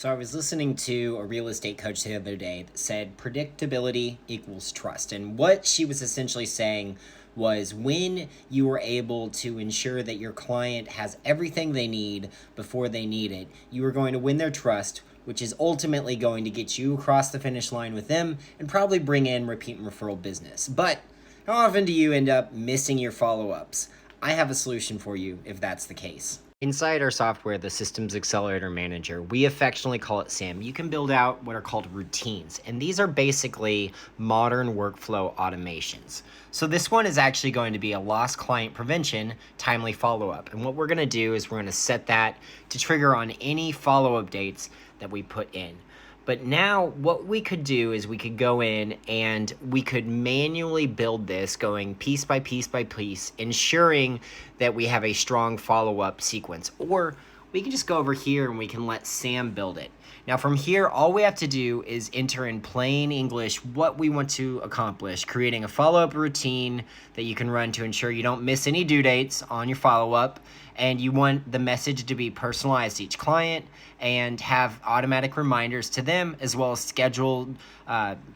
So I was listening to a real estate coach the other day that said predictability equals trust. And what she was essentially saying was when you are able to ensure that your client has everything they need before they need it, you are going to win their trust, which is ultimately going to get you across the finish line with them and probably bring in repeat and referral business. But how often do you end up missing your follow-ups? I have a solution for you if that's the case. Inside our software, the Systems Accelerator Manager, we affectionately call it SAM. You can build out what are called routines, and these are basically modern workflow automations. So this one is actually going to be a lost client prevention, timely follow-up. And what we're gonna do is we're gonna set that to trigger on any follow-up dates that we put in. But now what we could do is we could go in and we could manually build this going piece by piece by piece, ensuring that we have a strong follow-up sequence. Or we can just go over here and we can let Sam build it. Now from here, all we have to do is enter in plain English what we want to accomplish, creating a follow-up routine that you can run to ensure you don't miss any due dates on your follow-up, and you want the message to be personalized to each client and have automatic reminders to them, as well as scheduled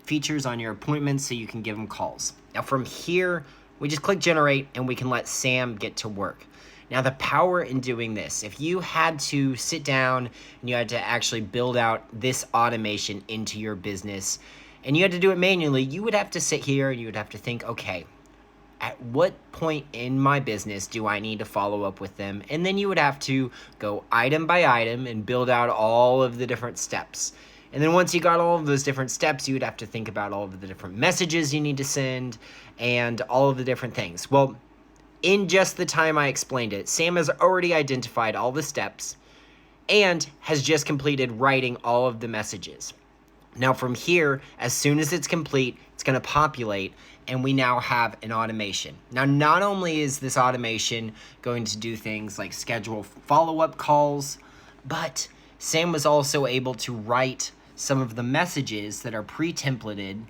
features on your appointments so you can give them calls. Now from here, we just click generate and we can let Sam get to work. Now the power in doing this, if you had to sit down and you had to actually build out this automation into your business and you had to do it manually, you would have to sit here and you would have to think, okay, at what point in my business do I need to follow up with them? And then you would have to go item by item and build out all of the different steps. And then once you got all of those different steps, you would have to think about all of the different messages you need to send and all of the different things. Well, in just the time I explained it, Sam has already identified all the steps and has just completed writing all of the messages. Now from here, as soon as it's complete, it's going to populate and we now have an automation. Now not only is this automation going to do things like schedule follow-up calls, but Sam was also able to write some of the messages that are pre-templated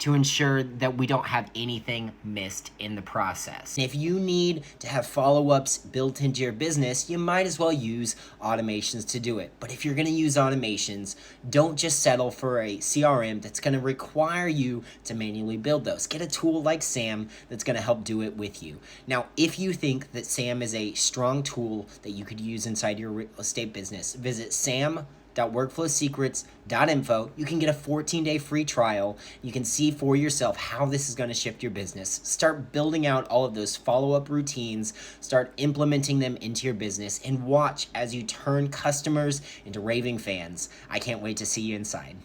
to ensure that we don't have anything missed in the process. If you need to have follow-ups built into your business, you might as well use automations to do it. But if you're gonna use automations, don't just settle for a CRM that's gonna require you to manually build those. Get a tool like Sam that's gonna help do it with you. Now, if you think that Sam is a strong tool that you could use inside your real estate business, visit sam.workflowsecrets.info. You can get a 14-day free trial. You can see for yourself how this is going to shift your business. Start building out all of those follow-up routines, start implementing them into your business, and watch as you turn customers into raving fans. I can't wait to see you inside.